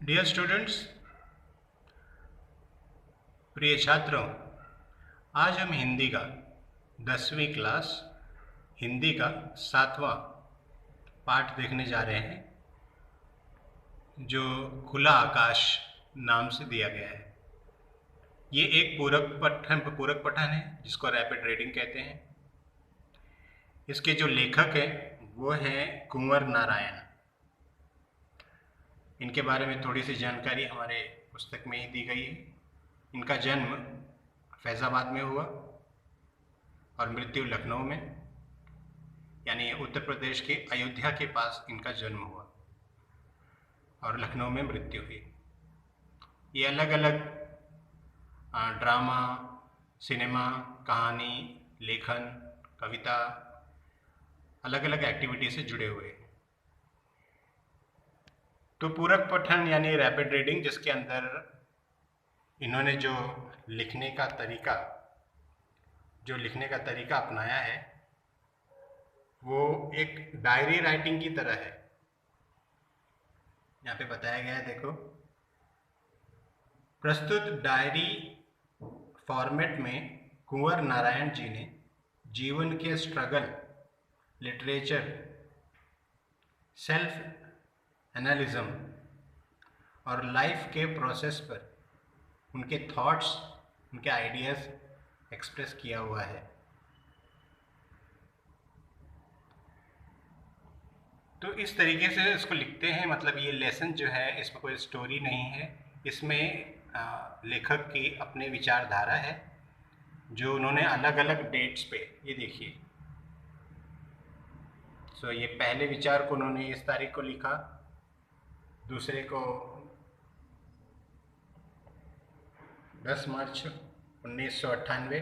Dear students, प्रिय छात्रों, आज हम हिंदी का 10वीं क्लास हिंदी का 7वां पाठ देखने जा रहे हैं, जो खुला आकाश नाम से दिया गया है। ये एक पूरक पठन है जिसको रैपिड रीडिंग कहते हैं। इसके जो लेखक हैं वो हैं कुंवर नारायण। इनके बारे में थोड़ी सी जानकारी हमारे पुस्तक में ही दी गई है। इनका जन्म फैज़ाबाद में हुआ और मृत्यु लखनऊ में, यानी उत्तर प्रदेश के अयोध्या के पास इनका जन्म हुआ और लखनऊ में मृत्यु हुई। ये अलग अलग ड्रामा, सिनेमा, कहानी, लेखन, कविता, अलग अलग एक्टिविटी से जुड़े हुए हैं। तो पूरक पठन यानी रैपिड रीडिंग, जिसके अंदर इन्होंने जो लिखने का तरीका अपनाया है वो एक डायरी राइटिंग की तरह है। यहाँ पे बताया गया है, देखो, प्रस्तुत डायरी फॉर्मेट में कुंवर नारायण जी ने जीवन के स्ट्रगल, लिटरेचर, सेल्फ एनालिज्म और लाइफ के प्रोसेस पर उनके थॉट्स, उनके आइडियाज़ एक्सप्रेस किया हुआ है। तो इस तरीके से इसको लिखते हैं। मतलब ये लेसन जो है, इसमें कोई स्टोरी नहीं है, इसमें लेखक की अपने विचारधारा है जो उन्होंने अलग अलग डेट्स पे, ये देखिए, ये पहले विचार को उन्होंने इस तारीख को लिखा, दूसरे को 10 मार्च 1998,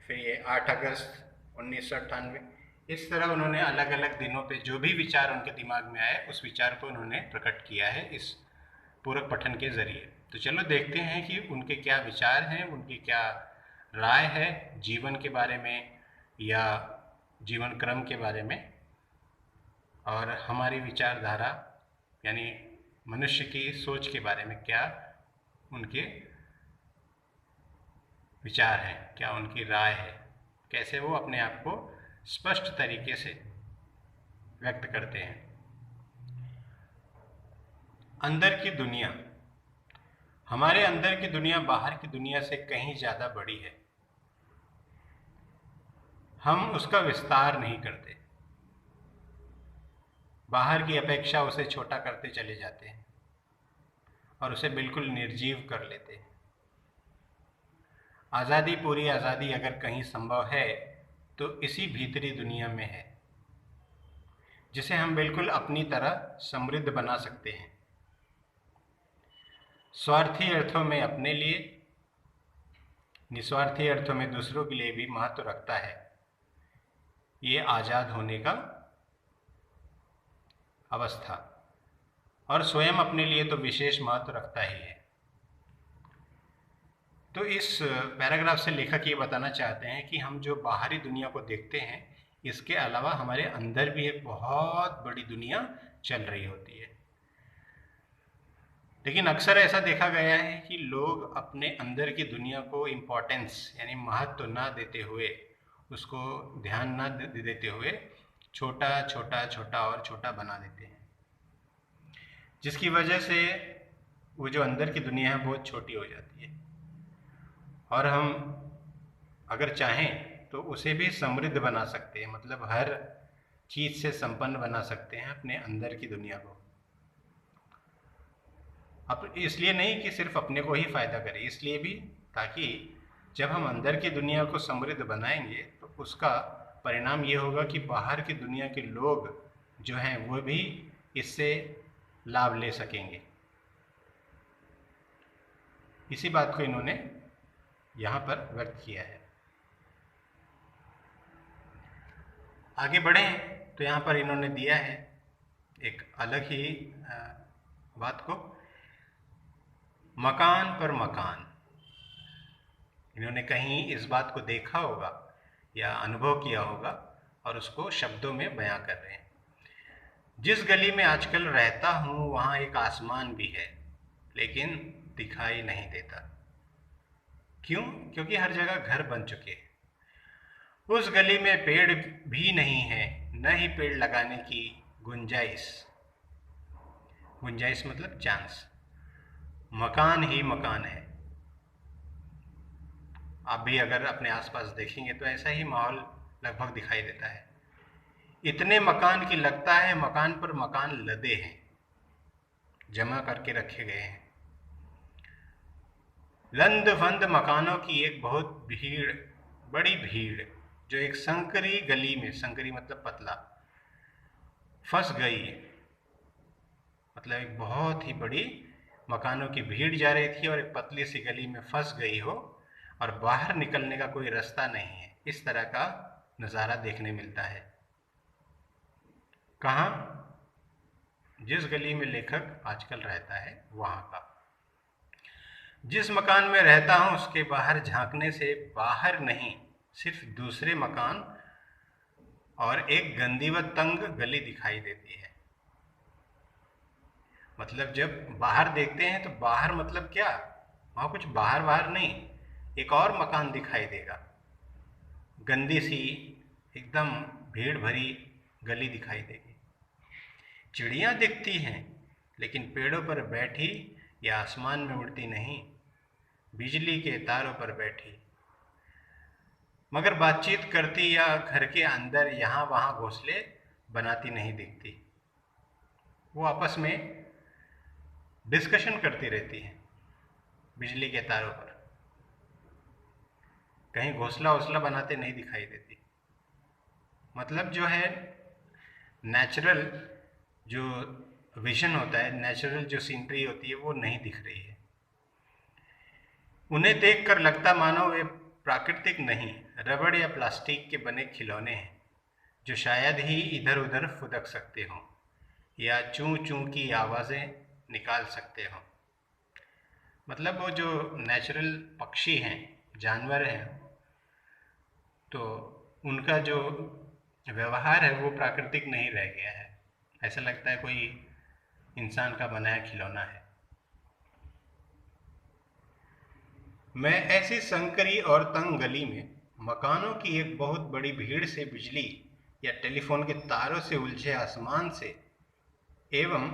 फिर ये 8 अगस्त 1998। इस तरह उन्होंने अलग अलग दिनों पे जो भी विचार उनके दिमाग में आए उस विचार को उन्होंने प्रकट किया है इस पूरक पठन के ज़रिए। तो चलो देखते हैं कि उनके क्या विचार हैं, उनकी क्या राय है जीवन के बारे में या जीवन क्रम के बारे में, और हमारी विचारधारा यानी मनुष्य की सोच के बारे में क्या उनके विचार हैं, क्या उनकी राय है, कैसे वो अपने आप को स्पष्ट तरीके से व्यक्त करते हैं। अंदर की दुनिया, हमारे अंदर की दुनिया बाहर की दुनिया से कहीं ज़्यादा बड़ी है। हम उसका विस्तार नहीं करते, बाहर की अपेक्षा उसे छोटा करते चले जाते हैं और उसे बिल्कुल निर्जीव कर लेते हैं। आज़ादी, पूरी आज़ादी अगर कहीं संभव है तो इसी भीतरी दुनिया में है, जिसे हम बिल्कुल अपनी तरह समृद्ध बना सकते हैं। स्वार्थी अर्थों में अपने लिए, निस्वार्थी अर्थों में दूसरों के लिए भी महत्व रखता है ये आज़ाद होने का अवस्था, और स्वयं अपने लिए तो विशेष महत्व रखता ही है। तो इस पैराग्राफ से लेखक ये बताना चाहते हैं कि हम जो बाहरी दुनिया को देखते हैं, इसके अलावा हमारे अंदर भी एक बहुत बड़ी दुनिया चल रही होती है। लेकिन अक्सर ऐसा देखा गया है कि लोग अपने अंदर की दुनिया को इम्पोर्टेंस यानी महत्व ना देते हुए, उसको ध्यान ना देते हुए छोटा छोटा छोटा और छोटा बना देते हैं, जिसकी वजह से वो जो अंदर की दुनिया है बहुत छोटी हो जाती है, और हम अगर चाहें तो उसे भी समृद्ध बना सकते हैं। मतलब हर चीज़ से संपन्न बना सकते हैं अपने अंदर की दुनिया को। अब इसलिए नहीं कि सिर्फ अपने को ही फ़ायदा करे, इसलिए भी ताकि जब हम अंदर की दुनिया को समृद्ध बनाएंगे तो उसका परिणाम ये होगा कि बाहर की दुनिया के लोग जो हैं वो भी इससे लाभ ले सकेंगे। इसी बात को इन्होंने यहाँ पर व्यक्त किया है। आगे बढ़ें तो यहाँ पर इन्होंने दिया है एक अलग ही बात को, मकान पर मकान। इन्होंने कहीं इस बात को देखा होगा या अनुभव किया होगा और उसको शब्दों में बयां कर रहे हैं। जिस गली में आजकल रहता हूँ वहाँ एक आसमान भी है, लेकिन दिखाई नहीं देता। क्यों? क्योंकि हर जगह घर बन चुके हैं। उस गली में पेड़ भी नहीं है, न ही पेड़ लगाने की गुंजाइश। गुंजाइश मतलब चांस। मकान ही मकान है। आप भी अगर अपने आसपास देखेंगे तो ऐसा ही माहौल लगभग दिखाई देता है। इतने मकान की लगता है मकान पर मकान लदे हैं, जमा करके रखे गए हैं। लंद फंद मकानों की एक बहुत भीड़, बड़ी भीड़, जो एक संकरी गली में, संकरी मतलब पतला, फंस गई है। मतलब एक बहुत ही बड़ी मकानों की भीड़ जा रही थी और एक पतली सी गली में फंस गई हो और बाहर निकलने का कोई रास्ता नहीं है। इस तरह का नज़ारा देखने मिलता है। कहाँ? जिस गली में लेखक आजकल रहता है वहाँ का। जिस मकान में रहता हूँ उसके बाहर झांकने से बाहर नहीं, सिर्फ दूसरे मकान और एक गंदी व तंग गली दिखाई देती है। मतलब जब बाहर देखते हैं तो बाहर मतलब क्या? वहाँ कुछ बाहर बाहर नहीं, एक और मकान दिखाई देगा। गंदी सी, एकदम भीड़ भरी गली दिखाई देगी। चिड़ियाँ दिखती हैं, लेकिन पेड़ों पर बैठी या आसमान में उड़ती नहीं, बिजली के तारों पर बैठी। मगर बातचीत करती या घर के अंदर यहाँ वहाँ घोंसले बनाती नहीं दिखती। वो आपस में डिस्कशन करती रहती हैं बिजली के तारों पर, कहीं घोंसला वोसला बनाते नहीं दिखाई देती। मतलब जो है नेचुरल जो विजन होता है, नेचुरल जो सीनरी होती है वो नहीं दिख रही है। उन्हें देखकर लगता मानो वे प्राकृतिक नहीं, रबड़ या प्लास्टिक के बने खिलौने हैं, जो शायद ही इधर उधर फुदक सकते हों या चूं चूं की आवाज़ें निकाल सकते हों। मतलब वो जो नेचुरल पक्षी हैं, जानवर हैं, तो उनका जो व्यवहार है वो प्राकृतिक नहीं रह गया है। ऐसा लगता है कोई इंसान का बनाया खिलौना है। मैं ऐसी संकरी और तंग गली में मकानों की एक बहुत बड़ी भीड़ से, बिजली या टेलीफोन के तारों से उलझे आसमान से एवं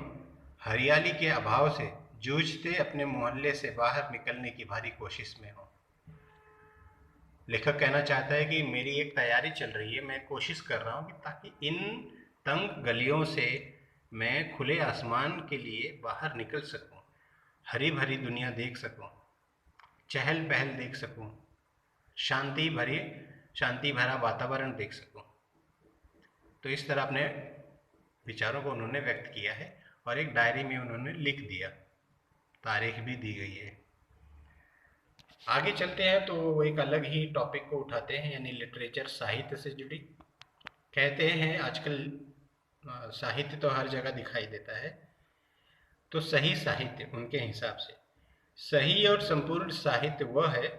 हरियाली के अभाव से जूझते अपने मोहल्ले से बाहर निकलने की भारी कोशिश में हूँ। लेखक कहना चाहता है कि मेरी एक तैयारी चल रही है, मैं कोशिश कर रहा हूँ कि ताकि इन तंग गलियों से मैं खुले आसमान के लिए बाहर निकल सकूँ, हरी भरी दुनिया देख सकूँ, चहल पहल देख सकूँ, शांति भरा वातावरण देख सकूँ। तो इस तरह अपने विचारों को उन्होंने व्यक्त किया है और एक डायरी में उन्होंने लिख दिया, तारीख भी दी गई है। आगे चलते हैं तो वो एक अलग ही टॉपिक को उठाते हैं, यानी लिटरेचर, साहित्य से जुड़ी। कहते हैं आजकल साहित्य तो हर जगह दिखाई देता है, तो सही साहित्य उनके हिसाब से सही और संपूर्ण साहित्य वह है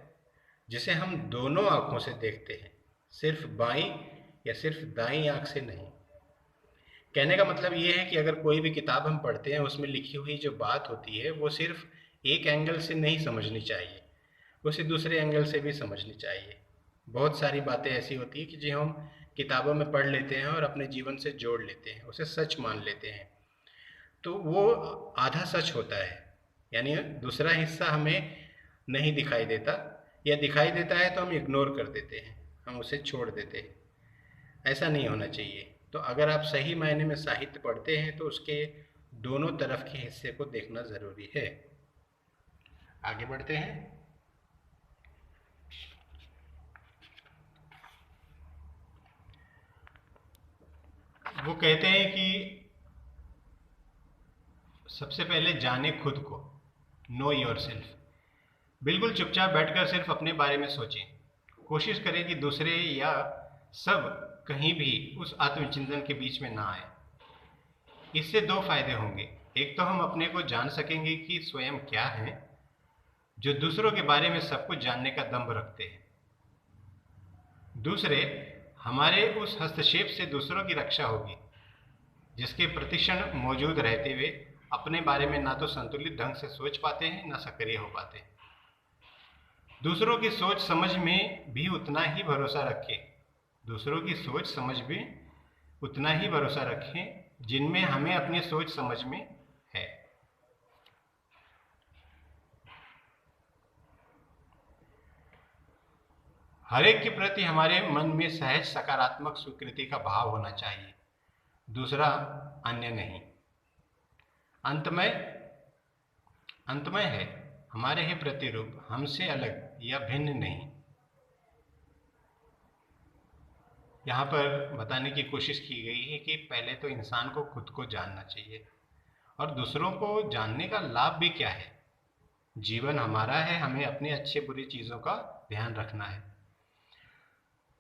जिसे हम दोनों आँखों से देखते हैं, सिर्फ बाईं या सिर्फ दाईं आँख से नहीं। कहने का मतलब ये है कि अगर कोई भी किताब हम पढ़ते हैं उसमें लिखी हुई जो बात होती है वो सिर्फ एक एंगल से नहीं समझनी चाहिए, उसे दूसरे एंगल से भी समझनी चाहिए। बहुत सारी बातें ऐसी होती है कि जो हम किताबों में पढ़ लेते हैं और अपने जीवन से जोड़ लेते हैं, उसे सच मान लेते हैं, तो वो आधा सच होता है, यानी दूसरा हिस्सा हमें नहीं दिखाई देता, या दिखाई देता है तो हम इग्नोर कर देते हैं, हम उसे छोड़ देते हैं। ऐसा नहीं होना चाहिए। तो अगर आप सही मायने में साहित्य पढ़ते हैं तो उसके दोनों तरफ के हिस्से को देखना ज़रूरी है। आगे बढ़ते हैं। वो कहते हैं कि सबसे पहले जाने खुद को, नो योर सेल्फ। बिल्कुल चुपचाप बैठकर सिर्फ अपने बारे में सोचें। कोशिश करें कि दूसरे या सब कहीं भी उस आत्मचिंतन के बीच में ना आए। इससे दो फायदे होंगे। एक तो हम अपने को जान सकेंगे कि स्वयं क्या है, जो दूसरों के बारे में सब कुछ जानने का दम्भ रखते हैं। दूसरे, हमारे उस हस्तक्षेप से दूसरों की रक्षा होगी। जिसके प्रतिक्षण मौजूद रहते हुए अपने बारे में ना तो संतुलित ढंग से सोच पाते हैं, ना सक्रिय हो पाते हैं। दूसरों की सोच समझ में भी उतना ही भरोसा रखें, दूसरों की सोच समझ में उतना ही भरोसा रखें जिनमें हमें अपनी सोच समझ में है। हर एक के प्रति हमारे मन में सहज सकारात्मक स्वीकृति का भाव होना चाहिए, दूसरा अन्य नहीं। अंतमय है, हमारे ही प्रतिरूप, हमसे अलग या भिन्न नहीं। यहाँ पर बताने की कोशिश की गई है कि पहले तो इंसान को खुद को जानना चाहिए, और दूसरों को जानने का लाभ भी क्या है। जीवन हमारा है, हमें अपनी अच्छी बुरी चीज़ों का ध्यान रखना है।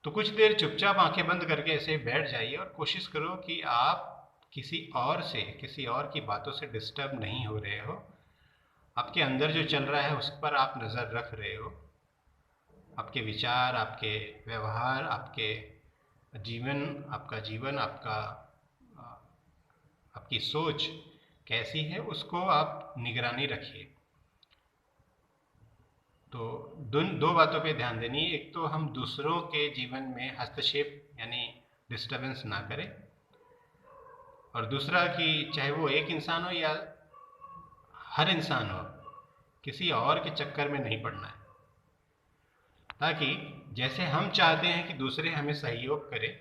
तो कुछ देर चुपचाप आंखें बंद करके ऐसे बैठ जाइए और कोशिश करो कि आप किसी और की बातों से डिस्टर्ब नहीं हो रहे हो। आपके अंदर जो चल रहा है उस पर आप नज़र रख रहे हो। आपके विचार, आपके व्यवहार, आपका जीवन, आपकी सोच कैसी है, उसको आप निगरानी रखिए। तो दो बातों पे ध्यान देनी है। एक तो हम दूसरों के जीवन में हस्तक्षेप यानी डिस्टरबेंस ना करें, और दूसरा कि चाहे वो एक इंसान हो या हर इंसान हो, किसी और के चक्कर में नहीं पड़ना है, ताकि जैसे हम चाहते हैं कि दूसरे हमें सहयोग करें,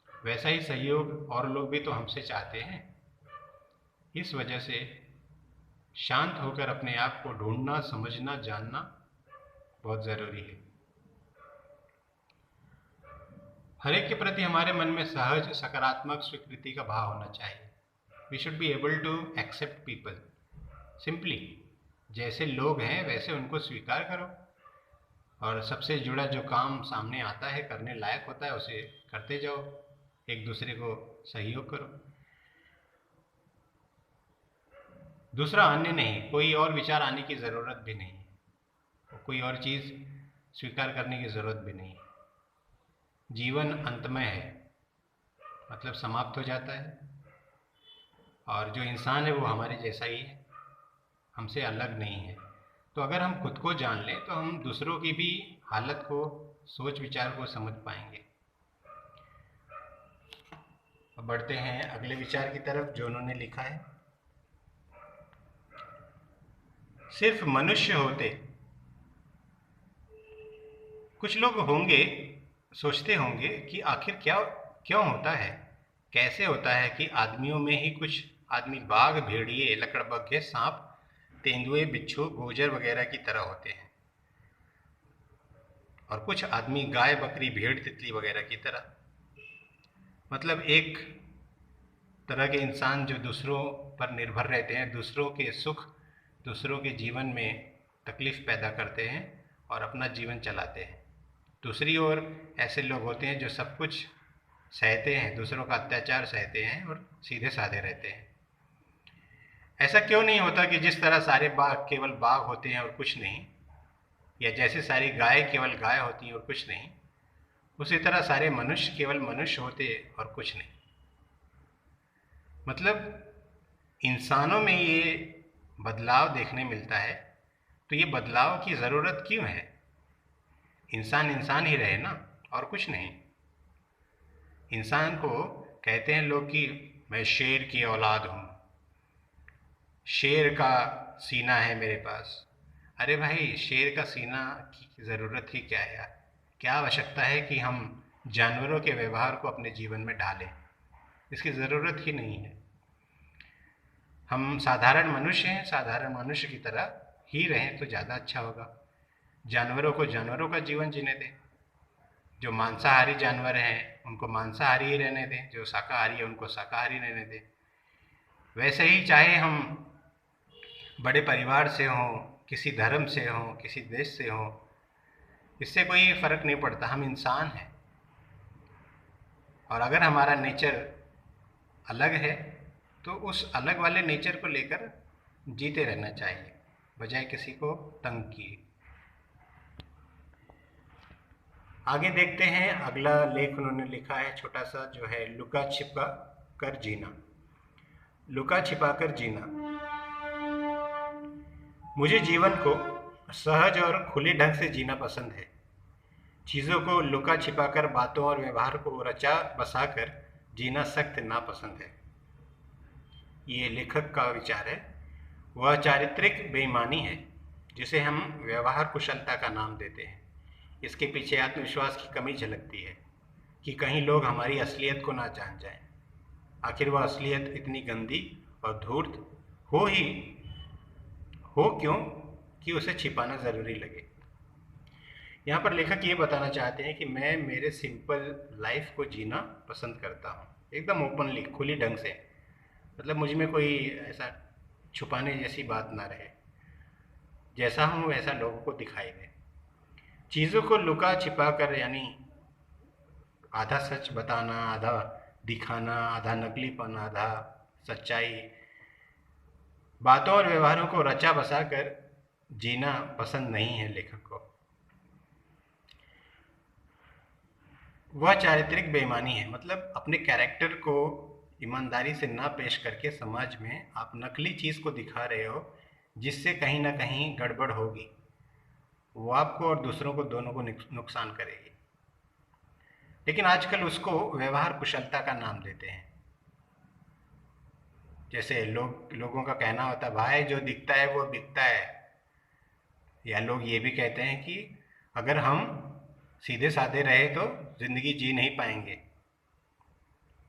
वैसा ही सहयोग और लोग भी तो हमसे चाहते हैं। इस वजह से शांत होकर अपने आप को ढूंढना, समझना, जानना बहुत ज़रूरी है। हर एक के प्रति हमारे मन में सहज सकारात्मक स्वीकृति का भाव होना चाहिए। We should be able to accept people simply. जैसे लोग हैं वैसे उनको स्वीकार करो, और सबसे जुड़ा जो काम सामने आता है, करने लायक होता है, उसे करते जाओ, एक दूसरे को सहयोग करो। दूसरा अन्य नहीं, कोई और विचार आने की ज़रूरत भी नहीं, कोई और चीज़ स्वीकार करने की ज़रूरत भी नहीं। जीवन अंतमय है, मतलब समाप्त हो जाता है, और जो इंसान है वो हमारे जैसा ही है, हमसे अलग नहीं है। तो अगर हम खुद को जान लें तो हम दूसरों की भी हालत को, सोच विचार को समझ पाएंगे। अब बढ़ते हैं अगले विचार की तरफ जो उन्होंने लिखा है। सिर्फ मनुष्य होते, कुछ लोग होंगे सोचते होंगे कि आखिर क्यों होता है, कैसे होता है कि आदमियों में ही कुछ आदमी बाघ, भेड़िए, लकड़बग्घे, सांप, तेंदुए, बिच्छू, गोजर वगैरह की तरह होते हैं, और कुछ आदमी गाय, बकरी, भेड़, तितली वगैरह की तरह। मतलब एक तरह के इंसान जो दूसरों पर निर्भर रहते हैं, दूसरों के सुख, दूसरों के जीवन में तकलीफ पैदा करते हैं और अपना जीवन चलाते हैं। दूसरी ओर ऐसे लोग होते हैं जो सब कुछ सहते हैं, दूसरों का अत्याचार सहते हैं और सीधे साधे रहते हैं। ऐसा क्यों नहीं होता कि जिस तरह सारे बाघ केवल बाघ होते हैं और कुछ नहीं, या जैसे सारी गाय केवल गाय होती हैं और कुछ नहीं, उसी तरह सारे मनुष्य केवल मनुष्य होते और कुछ नहीं। मतलब इंसानों में ये बदलाव देखने मिलता है, तो ये बदलाव की ज़रूरत क्यों है? इंसान इंसान ही रहे ना, और कुछ नहीं। इंसान को कहते हैं लोग कि मैं शेर की औलाद हूँ, शेर का सीना है मेरे पास। अरे भाई, शेर का सीना की ज़रूरत ही क्या है यार? क्या आवश्यकता है कि हम जानवरों के व्यवहार को अपने जीवन में ढालें? इसकी ज़रूरत ही नहीं है। हम साधारण मनुष्य हैं, साधारण मनुष्य की तरह ही रहें तो ज़्यादा अच्छा होगा। जानवरों को जानवरों का जीवन जीने दें, जो मांसाहारी जानवर हैं उनको मांसाहारी ही रहने दें, जो शाकाहारी है उनको शाकाहारी रहने दें। वैसे ही चाहे हम बड़े परिवार से हों, किसी धर्म से हों, किसी देश से हों, इससे कोई फ़र्क नहीं पड़ता, हम इंसान हैं। और अगर हमारा नेचर अलग है तो उस अलग वाले नेचर को लेकर जीते रहना चाहिए, बजाय किसी को तंग किए। आगे देखते हैं, अगला लेख उन्होंने लिखा है छोटा सा, जो है लुका छिपा। कर जीना, लुका छिपा कर जीना। मुझे जीवन को सहज और खुले ढंग से जीना पसंद है। चीज़ों को लुका छिपा कर, बातों और व्यवहार को रचा बसा कर जीना सख्त नापसंद है। ये लेखक का विचार है। वह चारित्रिक बेईमानी है जिसे हम व्यवहार कुशलता का नाम देते हैं। इसके पीछे आत्मविश्वास की कमी झलकती है कि कहीं लोग हमारी असलियत को ना जान जाएं। आखिर वह असलियत इतनी गंदी और धूर्त हो क्यों कि उसे छिपाना ज़रूरी लगे। यहाँ पर लेखक ये बताना चाहते हैं कि मैं मेरे सिंपल लाइफ को जीना पसंद करता हूँ, एकदम ओपनली, खुली ढंग से। मतलब मुझ में कोई ऐसा छुपाने जैसी बात ना रहे। जैसा हूँ वैसा लोगों को दिखाई दे। चीज़ों को लुका छिपा कर, यानी आधा सच बताना, आधा दिखाना, आधा नकलीपन, आधा सच्चाई, बातों और व्यवहारों को रचा बसा कर जीना पसंद नहीं है लेखक को। वह चारित्रिक बेईमानी है, मतलब अपने कैरेक्टर को ईमानदारी से ना पेश करके समाज में आप नकली चीज़ को दिखा रहे हो जिससे कहीं ना कहीं गड़बड़ होगी। वो आपको और दूसरों को, दोनों को नुकसान करेगी। लेकिन आजकल उसको व्यवहार कुशलता का नाम देते हैं। जैसे लोगों का कहना होता है, भाई जो दिखता है वो बिकता है। या लोग ये भी कहते हैं कि अगर हम सीधे साधे रहे तो ज़िंदगी जी नहीं पाएंगे।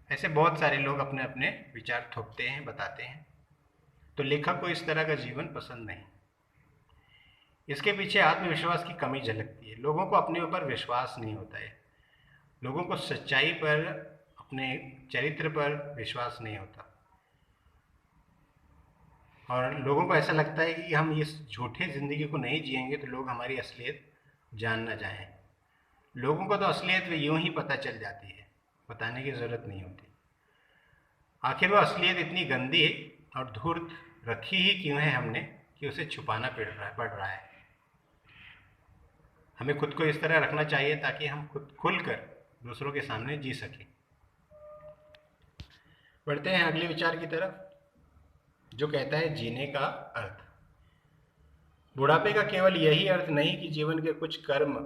ऐसे बहुत सारे लोग अपने अपने विचार थोपते हैं, बताते हैं। तो लेखक को इस तरह का जीवन पसंद नहीं। इसके पीछे आत्मविश्वास की कमी झलकती है। लोगों को अपने ऊपर विश्वास नहीं होता है। लोगों को सच्चाई पर, अपने चरित्र पर विश्वास नहीं होता। और लोगों को ऐसा लगता है कि हम इस झूठे ज़िंदगी को नहीं जिएंगे तो लोग हमारी असलियत जान ना जाएं। लोगों को तो असलियत यूं ही पता चल जाती है, बताने की ज़रूरत नहीं होती। आखिर वो असलियत इतनी गंदी और धूर्त रखी ही क्यों है हमने कि उसे छुपाना पड़ रहा है। हमें खुद को इस तरह रखना चाहिए ताकि हम खुद खुलकर दूसरों के सामने जी सकें। बढ़ते हैं अगले विचार की तरफ, जो कहता है जीने का अर्थ। बुढ़ापे का केवल यही अर्थ नहीं कि जीवन के कुछ कर्म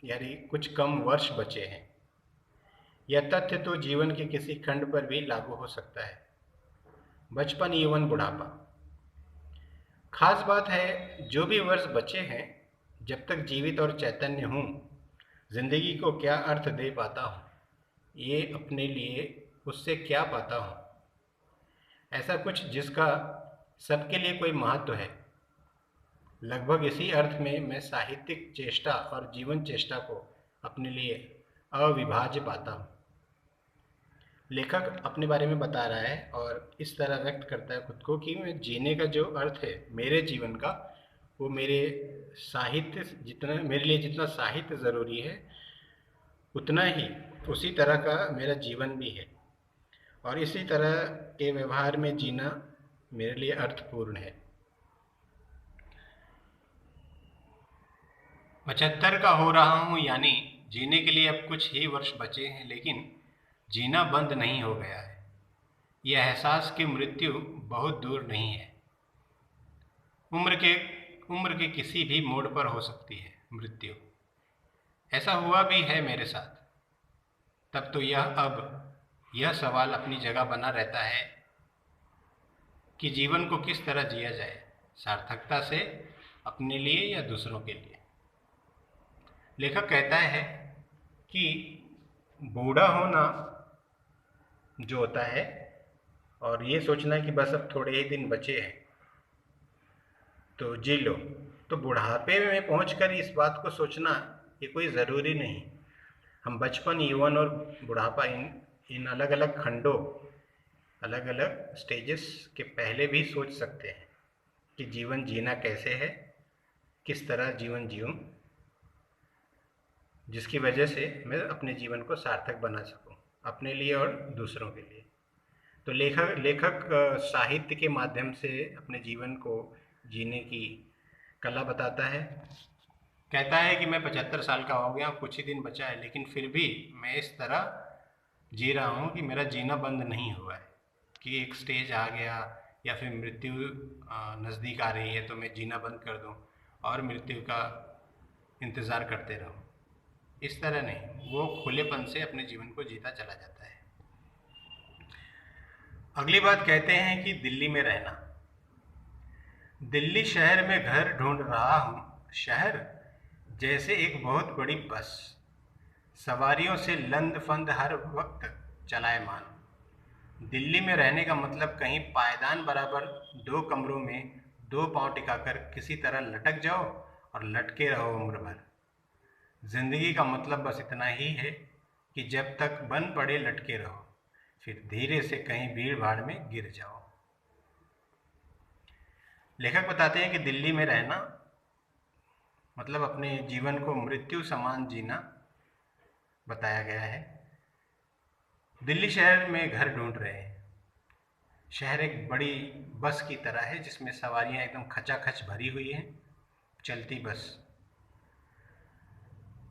यानी कुछ कम वर्ष बचे हैं। यह तथ्य तो जीवन के किसी खंड पर भी लागू हो सकता है। बचपन, यौवन, बुढ़ापा। खास बात है, जो भी वर्ष बचे हैं, जब तक जीवित और चैतन्य हूँ, जिंदगी को क्या अर्थ दे पाता हूँ, ये अपने लिए उससे क्या पाता हूँ, ऐसा कुछ जिसका सबके लिए कोई महत्व है। लगभग इसी अर्थ में मैं साहित्यिक चेष्टा और जीवन चेष्टा को अपने लिए अविभाज्य पाता हूँ। लेखक अपने बारे में बता रहा है और इस तरह व्यक्त करता है खुद को कि मैं जीने का जो अर्थ है मेरे जीवन का, वो मेरे साहित्य जितना, मेरे लिए जितना साहित्य ज़रूरी है उतना ही उसी तरह का मेरा जीवन भी है। और इसी तरह के व्यवहार में जीना मेरे लिए अर्थपूर्ण है। 75 का हो रहा हूँ, यानी जीने के लिए अब कुछ ही वर्ष बचे हैं, लेकिन जीना बंद नहीं हो गया है। यह एहसास कि मृत्यु बहुत दूर नहीं है। उम्र के किसी भी मोड़ पर हो सकती है मृत्यु। ऐसा हुआ भी है मेरे साथ। तब तो यह सवाल अपनी जगह बना रहता है कि जीवन को किस तरह जिया जाए, सार्थकता से, अपने लिए या दूसरों के लिए। लेखक कहता है कि बूढ़ा होना जो होता है और ये सोचना कि बस अब थोड़े ही दिन बचे हैं तो जी लो, तो बुढ़ापे में पहुंचकर इस बात को सोचना ये कोई ज़रूरी नहीं। हम बचपन, यौवन और बुढ़ापा, इन अलग अलग खंडों, अलग अलग स्टेजेस के पहले भी सोच सकते हैं कि जीवन जीना कैसे है, किस तरह जीवन जीऊँ जिसकी वजह से मैं अपने जीवन को सार्थक बना सकूं, अपने लिए और दूसरों के लिए। तो लेखक साहित्य के माध्यम से अपने जीवन को जीने की कला बताता है। कहता है कि मैं 75 साल का हो गया, कुछ ही दिन बचा है, लेकिन फिर भी मैं इस तरह जी रहा हूँ कि मेरा जीना बंद नहीं हुआ है, कि एक स्टेज आ गया या फिर मृत्यु नज़दीक आ रही है तो मैं जीना बंद कर दूँ और मृत्यु का इंतज़ार करते रहूँ। इस तरह नहीं, वो खुलेपन से अपने जीवन को जीता चला जाता है। अगली बात कहते हैं कि दिल्ली में रहना। दिल्ली शहर में घर ढूंढ रहा हूँ, शहर जैसे एक बहुत बड़ी बस, सवारियों से लंद फंद हर वक्त चलायमान। दिल्ली में रहने का मतलब कहीं पायदान बराबर 2 कमरों में 2 पांव टिकाकर किसी तरह लटक जाओ और लटके रहो उम्र भर। जिंदगी का मतलब बस इतना ही है कि जब तक बन पड़े लटके रहो, फिर धीरे से कहीं भीड़ भाड़ में गिर जाओ। लेखक बताते हैं कि दिल्ली में रहना मतलब अपने जीवन को मृत्यु समान जीना बताया गया है। दिल्ली शहर में घर ढूंढ रहे हैं। शहर एक बड़ी बस की तरह है जिसमें सवारियां एकदम खचाखच भरी हुई हैं, चलती बस।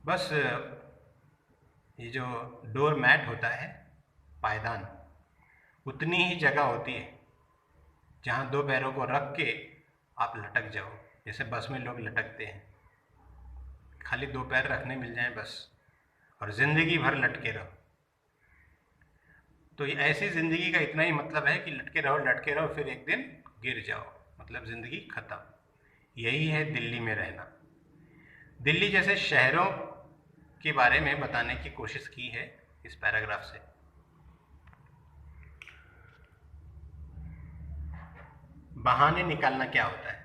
बस ये जो डोर मैट होता है, पायदान, उतनी ही जगह होती है जहाँ 2 पैरों को रख के आप लटक जाओ, जैसे बस में लोग लटकते हैं। खाली 2 पैर रखने मिल जाएं बस, और ज़िंदगी भर लटके रहो। तो ऐसी ज़िंदगी का इतना ही मतलब है कि लटके रहो, फिर एक दिन गिर जाओ, मतलब ज़िंदगी ख़त्म। यही है दिल्ली में रहना। दिल्ली जैसे शहरों के बारे में बताने की कोशिश की है इस पैराग्राफ से। बहाने निकालना क्या होता है?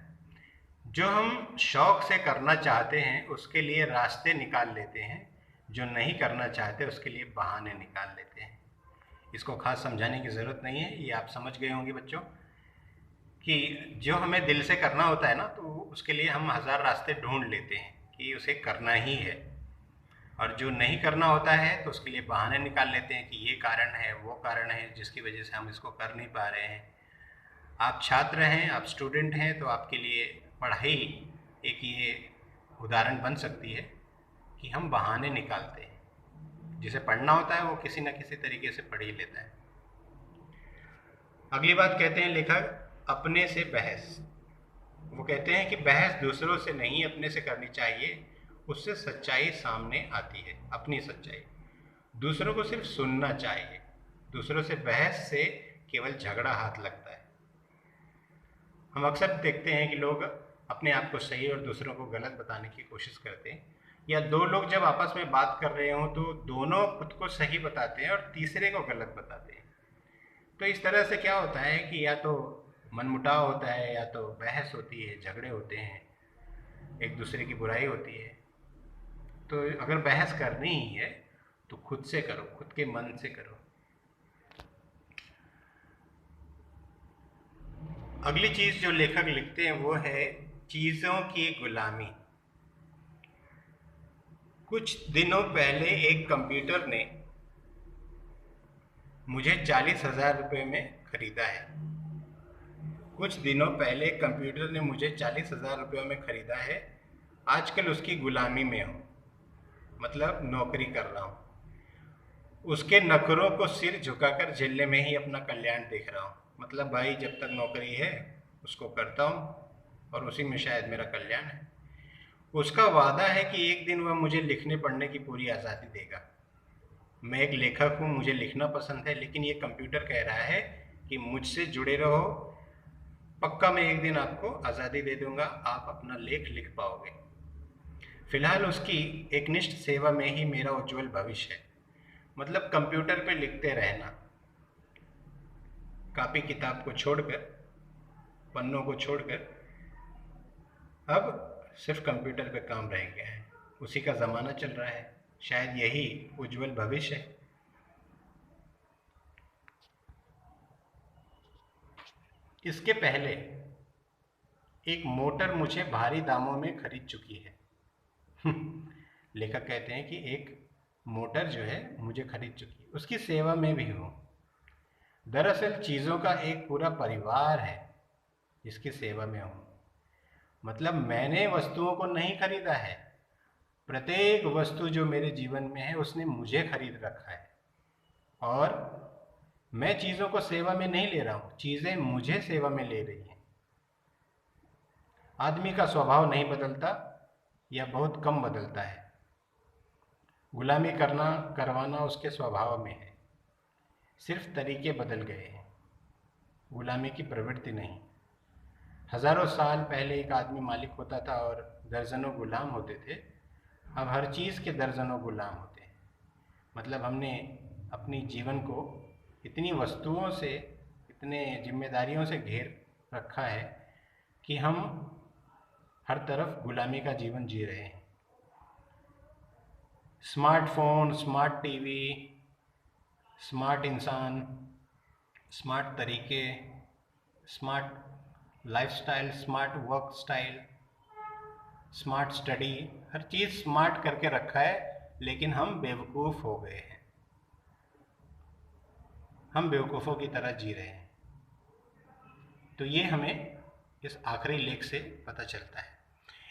जो हम शौक से करना चाहते हैं उसके लिए रास्ते निकाल लेते हैं, जो नहीं करना चाहते उसके लिए बहाने निकाल लेते हैं। इसको खास समझाने की ज़रूरत नहीं है, ये आप समझ गए होंगे बच्चों कि जो हमें दिल से करना होता है ना, तो उसके लिए हम 1000 रास्ते ढूंढ लेते हैं कि उसे करना ही है, और जो नहीं करना होता है तो उसके लिए बहाने निकाल लेते हैं कि ये कारण है, वो कारण है जिसकी वजह से हम इसको कर नहीं पा रहे हैं। आप छात्र हैं, आप स्टूडेंट हैं, तो आपके लिए पढ़ाई एक ये उदाहरण बन सकती है कि हम बहाने निकालते हैं। जिसे पढ़ना होता है वो किसी न किसी तरीके से पढ़ ही लेता है। अगली बात कहते हैं लेखक, अपने से बहस। वो कहते हैं कि बहस दूसरों से नहीं, अपने से करनी चाहिए, उससे सच्चाई सामने आती है, अपनी सच्चाई। दूसरों को सिर्फ सुनना चाहिए, दूसरों से बहस से केवल झगड़ा हाथ लगता है। हम अक्सर देखते हैं कि लोग अपने आप को सही और दूसरों को गलत बताने की कोशिश करते हैं, या 2 लोग जब आपस में बात कर रहे हों तो दोनों खुद को सही बताते हैं और तीसरे को गलत बताते हैं। तो इस तरह से क्या होता है कि या तो मनमुटाव होता है, या तो बहस होती है, झगड़े होते हैं, एक दूसरे की बुराई होती है। तो अगर बहस करनी ही है तो खुद से करो, खुद के मन से करो। अगली चीज जो लेखक लिखते हैं वो है चीजों की गुलामी। कुछ दिनों पहले एक कंप्यूटर ने मुझे 40,000 रुपये में खरीदा है। कुछ दिनों पहले कंप्यूटर ने मुझे 40,000 रुपये में खरीदा है। आजकल उसकी गुलामी में हूँ, मतलब नौकरी कर रहा हूँ। उसके नखरों को सिर झुकाकर झेलने में ही अपना कल्याण देख रहा हूँ। मतलब भाई जब तक नौकरी है उसको करता हूँ और उसी में शायद मेरा कल्याण है। उसका वादा है कि एक दिन वह मुझे लिखने पढ़ने की पूरी आज़ादी देगा। मैं एक लेखक हूँ, मुझे लिखना पसंद है, लेकिन ये कंप्यूटर कह रहा है कि मुझसे जुड़े रहो, पक्का मैं एक दिन आपको आज़ादी दे दूंगा, आप अपना लेख लिख पाओगे। फिलहाल उसकी एकनिष्ठ सेवा में ही मेरा उज्जवल भविष्य है। मतलब कंप्यूटर पे लिखते रहना, कॉपी किताब को छोड़कर, पन्नों को छोड़कर अब सिर्फ कंप्यूटर पे काम रह गया है। उसी का ज़माना चल रहा है, शायद यही उज्जवल भविष्य है। इसके पहले एक मोटर मुझे भारी दामों में खरीद चुकी है। लेखक कहते हैं कि एक मोटर जो है मुझे खरीद चुकी है, उसकी सेवा में भी हूँ। दरअसल चीज़ों का एक पूरा परिवार है जिसकी सेवा में हूँ। मतलब मैंने वस्तुओं को नहीं खरीदा है, प्रत्येक वस्तु जो मेरे जीवन में है उसने मुझे खरीद रखा है। और मैं चीज़ों को सेवा में नहीं ले रहा हूँ, चीज़ें मुझे सेवा में ले रही हैं। आदमी का स्वभाव नहीं बदलता या बहुत कम बदलता है। गुलामी करवाना उसके स्वभाव में है, सिर्फ तरीके बदल गए हैं, गुलामी की प्रवृत्ति नहीं। हजारों साल पहले एक आदमी मालिक होता था और दर्जनों गुलाम होते थे। अब हर चीज़ के दर्जनों गुलाम होते हैं। मतलब हमने अपनी जीवन को इतनी वस्तुओं से, इतने जिम्मेदारियों से घेर रखा है कि हम हर तरफ गुलामी का जीवन जी रहे हैं। स्मार्टफोन, स्मार्ट टीवी, स्मार्ट इंसान, स्मार्ट तरीके, smart lifestyle, smart work style, smart study, हर चीज़ स्मार्ट करके रखा है, लेकिन हम बेवकूफ़ हो गए हैं। हम बेवकूफ़ों की तरह जी रहे हैं। तो ये हमें इस आखिरी लेख से पता चलता है।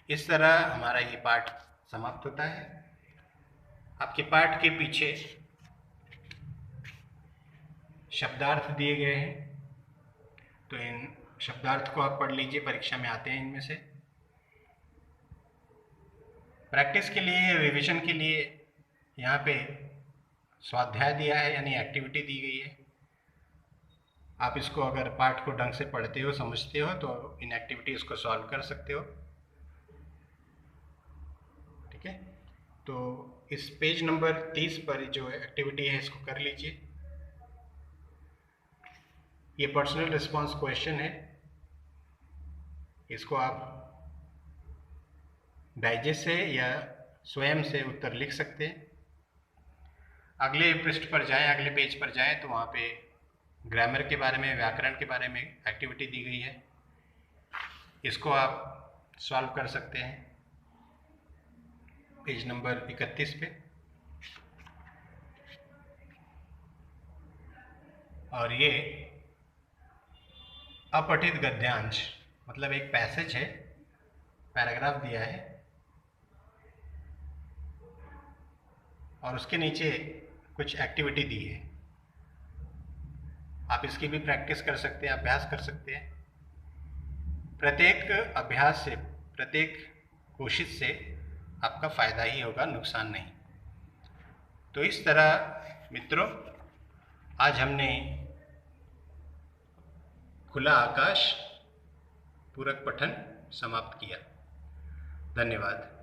इस तरह हमारा ये पाठ समाप्त होता है। आपके पाठ के पीछे शब्दार्थ दिए गए हैं, तो इन शब्दार्थ को आप पढ़ लीजिए, परीक्षा में आते हैं इनमें से। प्रैक्टिस के लिए, रिवीजन के लिए यहाँ पे स्वाध्याय दिया है, यानी एक्टिविटी दी गई है। आप इसको अगर पाठ को ढंग से पढ़ते हो, समझते हो, तो इन एक्टिविटीज़ को सॉल्व कर सकते हो। ठीक है, तो इस पेज नंबर 30 पर जो एक्टिविटी है इसको कर लीजिए। ये पर्सनल रिस्पॉन्स क्वेश्चन है, इसको आप डाइजेस्ट से या स्वयं से उत्तर लिख सकते हैं। अगले पृष्ठ पर जाएं, अगले पेज पर जाएं, तो वहाँ पे ग्रामर के बारे में, व्याकरण के बारे में एक्टिविटी दी गई है, इसको आप सॉल्व कर सकते हैं पेज नंबर 31 पे। और ये अपठित गद्यांश, मतलब एक पैसेज है, पैराग्राफ दिया है और उसके नीचे कुछ एक्टिविटी दी है। आप इसकी भी प्रैक्टिस कर सकते हैं, अभ्यास कर सकते हैं। प्रत्येक अभ्यास से, प्रत्येक कोशिश से आपका फायदा ही होगा, नुकसान नहीं। तो इस तरह मित्रों, आज हमने खुला आकाश पूरक पठन समाप्त किया। धन्यवाद।